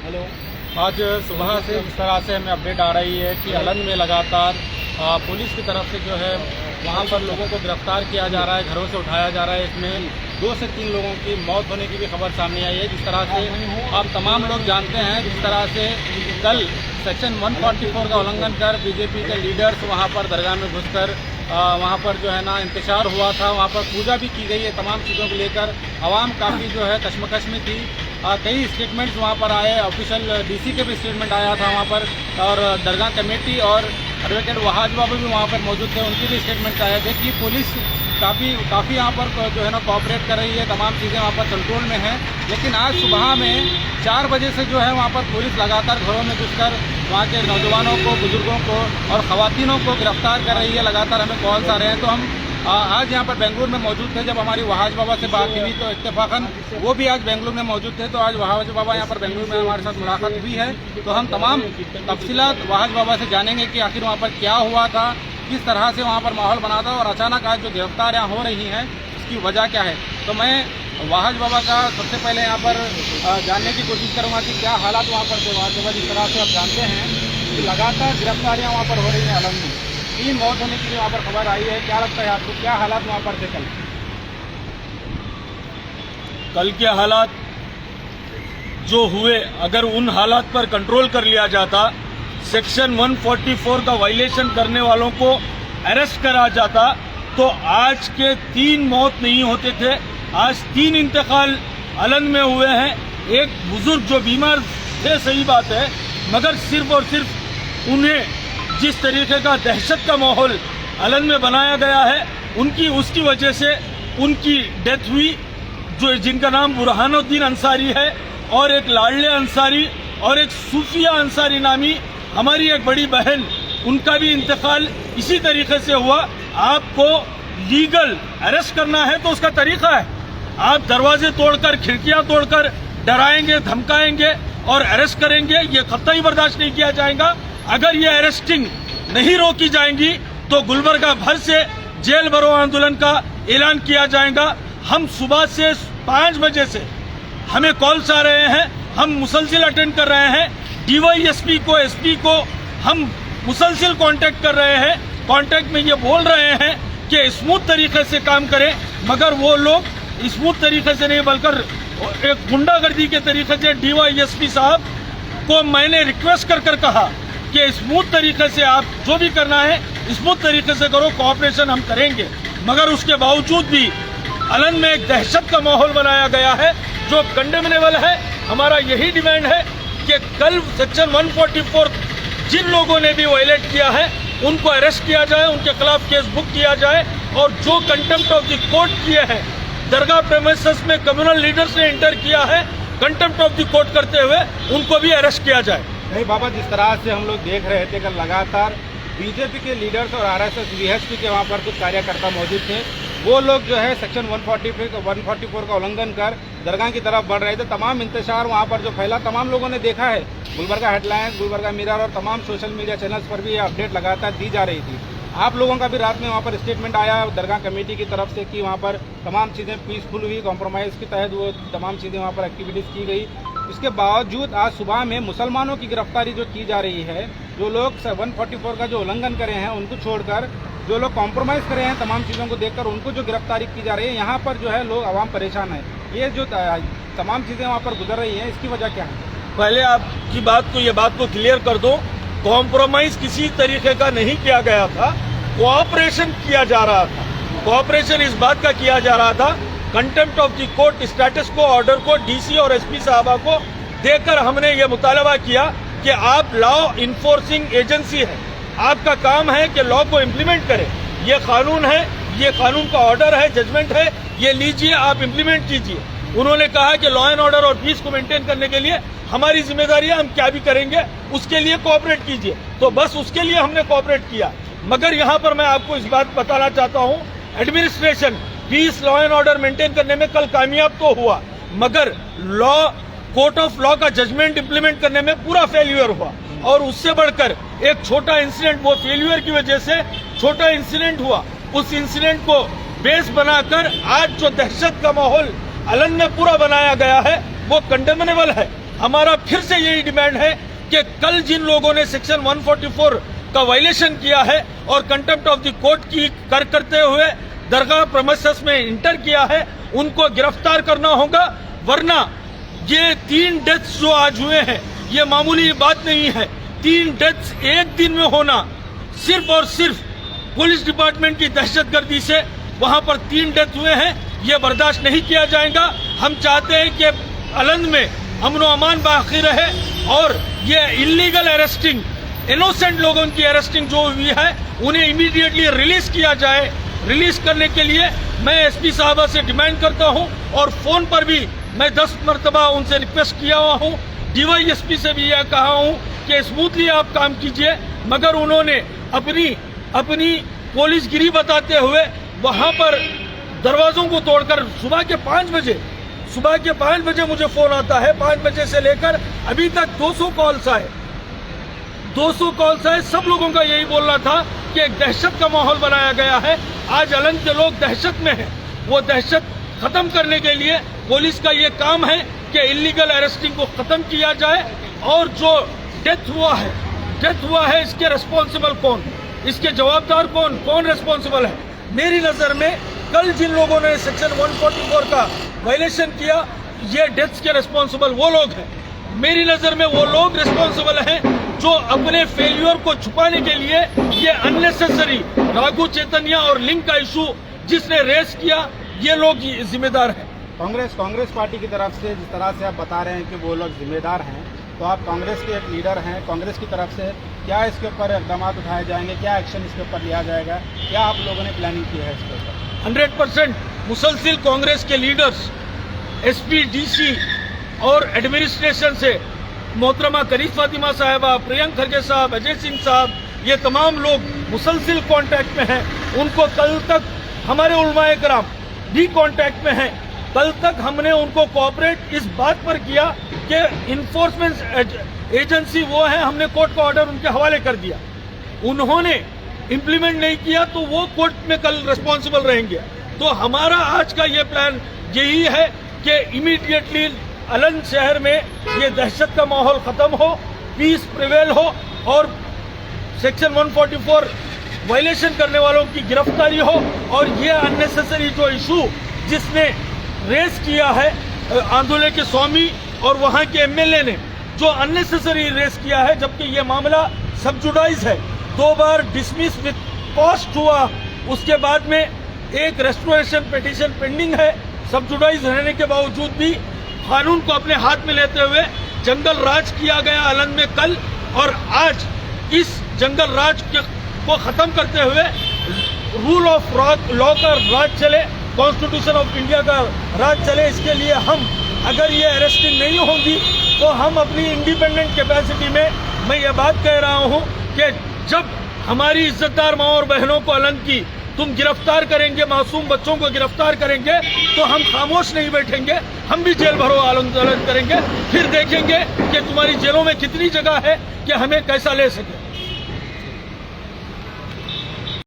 Hello. आज सुबह से इस तरह से हमें अपडेट आ रही है कि अलंग में लगातार पुलिस की तरफ से जो है वहाँ पर लोगों को गिरफ्तार किया जा रहा है, घरों से उठाया जा रहा है। इसमें 2 से 3 लोगों की मौत होने की भी खबर सामने आई है। जिस तरह से आप तमाम लोग जानते हैं, जिस तरह से कल सेक्शन 144 का उल्लंघन कर बीजेपी के लीडर्स वहाँ पर दरगाह में घुसकर वहाँ पर जो है ना इंतशार हुआ था, वहाँ पर पूजा भी की गई है। तमाम चीज़ों को लेकर आवाम काफ़ी जो है कश्मकश में थी। कई स्टेटमेंट्स वहाँ पर आए, ऑफिशियल डीसी के भी स्टेटमेंट आया था वहाँ पर, और दरगाह कमेटी और एडवोकेट वहाज बाबू भी वहाँ पर मौजूद थे, उनके भी स्टेटमेंट आए थे कि पुलिस काफ़ी यहाँ पर जो है ना कोऑपरेट कर रही है, तमाम चीज़ें वहाँ पर कंट्रोल में हैं। लेकिन आज सुबह में 4 बजे से जो है वहाँ पर पुलिस लगातार घरों में घुसकर वहाँ के नौजवानों को, बुजुर्गों को और ख़वातीनों को गिरफ्तार कर रही है। लगातार हमें कॉल्स आ रहे हैं। तो हम आज यहाँ पर बेंगलुरु में मौजूद थे। जब हमारी वहाज बाबा से बात हुई तो इत्तेफाकन वो भी आज बेंगलुरु में मौजूद थे। तो आज वहाज बाबा यहाँ पर बेंगलुरु में हमारे साथ मुलाकात हुई है। तो हम तमाम तफसीलात वहाज बाबा से जानेंगे कि आखिर वहाँ पर क्या हुआ था, किस तरह से वहाँ पर माहौल बना था और अचानक आज जो गिरफ्तारियाँ हो रही हैं इसकी वजह क्या है। तो मैं वहाज बाबा का सबसे पहले यहाँ पर जानने की कोशिश करूँगा कि क्या हालात वहाँ पर थे। वहाज बाबा, जिस तरह से आप जानते हैं कि लगातार गिरफ्तारियाँ वहाँ पर हो रही हैं, अलग में 3 मौत होने की वहाँ पर खबर आई है। क्या लगता है आपको, क्या हालात वहाँ पर थे कल के हालात जो हुए, अगर उन हालात पर कंट्रोल कर लिया जाता, सेक्शन 144 का वायलेशन करने वालों को अरेस्ट करा जाता, तो आज के 3 मौत नहीं होते थे। आज 3 इंतकाल अलंग में हुए हैं। एक बुजुर्ग जो बीमार थे, सही बात है, मगर सिर्फ और सिर्फ उन्हें जिस तरीके का दहशत का माहौल अलंग में बनाया गया है, उसकी वजह से उनकी डेथ हुई। जो जिनका नाम बुरहानुद्दीन अंसारी है और एक लाडले अंसारी और एक सूफिया अंसारी नामी हमारी एक बड़ी बहन, उनका भी इंतकाल इसी तरीके से हुआ। आपको लीगल अरेस्ट करना है तो उसका तरीका है, आप दरवाजे तोड़कर, खिड़कियां तोड़कर डराएंगे, धमकाएंगे और अरेस्ट करेंगे, ये कतई बर्दाश्त नहीं किया जाएगा। अगर ये अरेस्टिंग नहीं रोकी जाएंगी तो गुलबर्गा भर से जेल भरो आंदोलन का ऐलान किया जाएगा। हम सुबह से 5 बजे से हमें कॉल्स आ रहे हैं, हम मुसलसिल अटेंड कर रहे हैं। डीवाईएसपी को, एसपी को हम मुसलसिल कांटेक्ट कर रहे हैं। कांटेक्ट में ये बोल रहे हैं कि स्मूथ तरीके से काम करें, मगर वो लोग स्मूथ तरीके से नहीं बल्कि एक गुंडागर्दी के तरीके से डीवाईएसपी साहब को मैंने रिक्वेस्ट कर कहा कि स्मूथ तरीके से आप जो भी करना है स्मूथ तरीके से करो, कोऑपरेशन हम करेंगे। मगर उसके बावजूद भी अलंग में एक दहशत का माहौल बनाया गया है जो कंडेमनेबल है। हमारा यही डिमांड है कि कल सेक्शन 144 जिन लोगों ने भी वायलेट किया है उनको अरेस्ट किया जाए, उनके खिलाफ केस बुक किया जाए, और जो कंटेम्प्ट ऑफ द कोर्ट किए हैं, दरगाह प्रेमिसेस में कम्युनल लीडर्स ने एंटर किया है, कंटेम्प्ट ऑफ द कोर्ट करते हुए उनको भी अरेस्ट किया जाए। नहीं बाबा, जिस तरह से हम लोग देख रहे थे कल लगातार बीजेपी के लीडर्स और आरएसएस वीएचपी के वहाँ पर कुछ कार्यकर्ता मौजूद थे, वो लोग जो है सेक्शन 144 का उल्लंघन कर दरगाह की तरफ बढ़ रहे थे। तमाम इंतशार वहाँ पर जो फैला, तमाम लोगों ने देखा है। गुलबर्गा हेडलाइंस, गुलबर्गा मिरर और तमाम सोशल मीडिया चैनल्स पर भी ये अपडेट लगातार दी जा रही थी। आप लोगों का भी रात में वहाँ पर स्टेटमेंट आया दरगाह कमेटी की तरफ से कि वहाँ पर तमाम चीज़ें पीसफुल हुई, कॉम्प्रोमाइज़ के तहत वो तमाम चीज़ें वहाँ पर एक्टिविटीज़ की गई। इसके बावजूद आज सुबह में मुसलमानों की गिरफ्तारी जो की जा रही है, जो लोग 144 का जो उल्लंघन करे हैं उनको छोड़कर जो लोग कॉम्प्रोमाइज़ करे हैं, तमाम चीज़ों को देखकर उनको जो गिरफ्तारी की जा रही है, यहाँ पर जो है लोग आवाम परेशान है। ये जो तमाम चीज़ें वहाँ पर गुजर रही हैं, इसकी वजह क्या है? पहले आपकी बात को क्लियर कर दो। कॉम्प्रोमाइज किसी तरीके का नहीं किया गया था, कोऑपरेशन किया जा रहा था। कोऑपरेशन इस बात का किया जा रहा था, contempt of the court status को, ऑर्डर को डीसी और एसपी साहबा को देकर हमने ये मुतालबा किया कि आप लॉ इन्फोर्सिंग एजेंसी है, आपका काम है कि लॉ को इम्प्लीमेंट करें। ये कानून है, ये कानून का ऑर्डर है, जजमेंट है, ये लीजिए, आप इम्प्लीमेंट कीजिए। उन्होंने कहा कि लॉ एंड ऑर्डर और पीस को मेंटेन करने के लिए हमारी जिम्मेदारी है, हम क्या भी करेंगे उसके लिए कोऑपरेट कीजिए। तो बस उसके लिए हमने कोऑपरेट किया। मगर यहाँ पर मैं आपको इस बात बताना चाहता हूँ, administration peace, law and order maintain करने में कल कामयाब तो हुआ, मगर कोर्ट ऑफ लॉ का जजमेंट इंप्लीमेंट करने में पूरा फेल्यूर हुआ। और उससे बढ़कर एक छोटा इंसिडेंट, वो फेल्यूर की वजह से छोटा इंसिडेंट हुआ, उस इंसिडेंट को बेस बनाकर आज जो दहशत का माहौल अलंग में पूरा बनाया गया है वो कंडेमनेबल है। हमारा फिर से यही डिमांड है कि कल जिन लोगों ने सेक्शन 144 का वायलेशन किया है और कंटेम्प्ट ऑफ द कोर्ट की करते हुए दरगाह प्रेमिसेस में इंटर किया है, उनको गिरफ्तार करना होगा, वरना ये 3 डेथ्स जो आज हुए हैं ये मामूली बात नहीं है। 3 डेथ्स एक दिन में होना सिर्फ और सिर्फ पुलिस डिपार्टमेंट की दहशतगर्दी से वहां पर 3 डेथ हुए हैं, ये बर्दाश्त नहीं किया जाएगा। हम चाहते हैं कि अलंद में अमन व अमान बाकी रहे और ये इलीगल अरेस्टिंग, इनोसेंट लोगों की अरेस्टिंग जो हुई है उन्हें इमीडिएटली रिलीज किया जाए। रिलीज करने के लिए मैं एसपी साहबा से डिमांड करता हूं और फोन पर भी मैं 10 मरतबा उनसे रिक्वेस्ट किया हुआ हूं। डीवाईएसपी से भी यह कहा हूं कि स्मूथली आप काम कीजिए, मगर उन्होंने अपनी पुलिसगिरी बताते हुए वहां पर दरवाजों को तोड़कर सुबह के 5 बजे मुझे फोन आता है, 5 बजे से लेकर अभी तक 200 कॉल्स आए। 200 कॉल्स आए, सब लोगों का यही बोलना था कि एक दहशत का माहौल बनाया गया है। आज अलंद के लोग दहशत में हैं, वो दहशत खत्म करने के लिए पुलिस का ये काम है कि इलीगल अरेस्टिंग को खत्म किया जाए और जो डेथ हुआ है इसके रिस्पॉन्सिबल कौन, इसके जवाबदार कौन रिस्पॉन्सिबल है। मेरी नजर में कल जिन लोगों ने सेक्शन 144 का वायलेशन किया, ये डेथ्स के रिस्पॉन्सिबल वो लोग हैं। मेरी नजर में वो लोग रिस्पॉन्सिबल हैं जो अपने फेल्यूर को छुपाने के लिए ये अननेसेसरी राघु चैतन्य और लिंक का इशू जिसने रेस किया, ये लोग जिम्मेदार हैं। कांग्रेस पार्टी की तरफ से जिस तरह से आप बता रहे हैं कि वो लोग जिम्मेदार हैं, तो आप कांग्रेस के एक लीडर हैं, कांग्रेस की तरफ से क्या इसके ऊपर इकदाम उठाए जाएंगे, क्या एक्शन इसके ऊपर लिया जाएगा, क्या आप लोगों ने प्लानिंग की है इसके ऊपर? 100% मुसलसिल कांग्रेस के लीडर्स, एसपी, डीसी और एडमिनिस्ट्रेशन से मोहतरमा करीब फातिमा साहिबा, प्रियंक खरगे साहब, अजय सिंह साहब, ये तमाम लोग मुसलसिल कांटेक्ट में हैं। उनको कल तक हमारे उलमाए कराम भी कांटेक्ट में हैं। कल तक हमने उनको कोऑपरेट इस बात पर किया कि इन्फोर्समेंट एजेंसी वो है, हमने कोर्ट का ऑर्डर उनके हवाले कर दिया, उन्होंने इम्प्लीमेंट नहीं किया तो वो कोर्ट में कल रिस्पॉन्सिबल रहेंगे। तो हमारा आज का ये प्लान यही है कि इमीडिएटली अलंद शहर में ये दहशत का माहौल खत्म हो, पीस प्रिवेल हो और सेक्शन 144 वायलेशन करने वालों की गिरफ्तारी हो। और ये अननेसेसरी जो इशू जिसने रेस किया है आंदोलन के स्वामी और वहां के एमएलए ने जो अननेसेसरी रेस किया है, जबकि ये मामला सब जुडाइज है, 2 बार डिसमिस विद कॉस्ट हुआ, उसके बाद में एक रेस्टोरेशन पिटीशन पेंडिंग है। सब जुडाइज रहने के बावजूद भी कानून को अपने हाथ में लेते हुए जंगल राज किया गया अलंद में कल, और आज इस जंगल राज को खत्म करते हुए रूल ऑफ लॉ का राज चले, कॉन्स्टिट्यूशन ऑफ इंडिया का राज चले। इसके लिए हम अगर ये अरेस्टिंग नहीं होगी तो हम अपनी इंडिपेंडेंट कैपेसिटी में मैं ये बात कह रहा हूँ कि जब हमारी इज्जतदार माँ और बहनों को अलंद की तुम गिरफ्तार करेंगे, मासूम बच्चों को गिरफ्तार करेंगे, तो हम खामोश नहीं बैठेंगे, हम भी जेल भरो आंदोलन करेंगे। फिर देखेंगे कि तुम्हारी जेलों में कितनी जगह है कि हमें कैसा ले सके।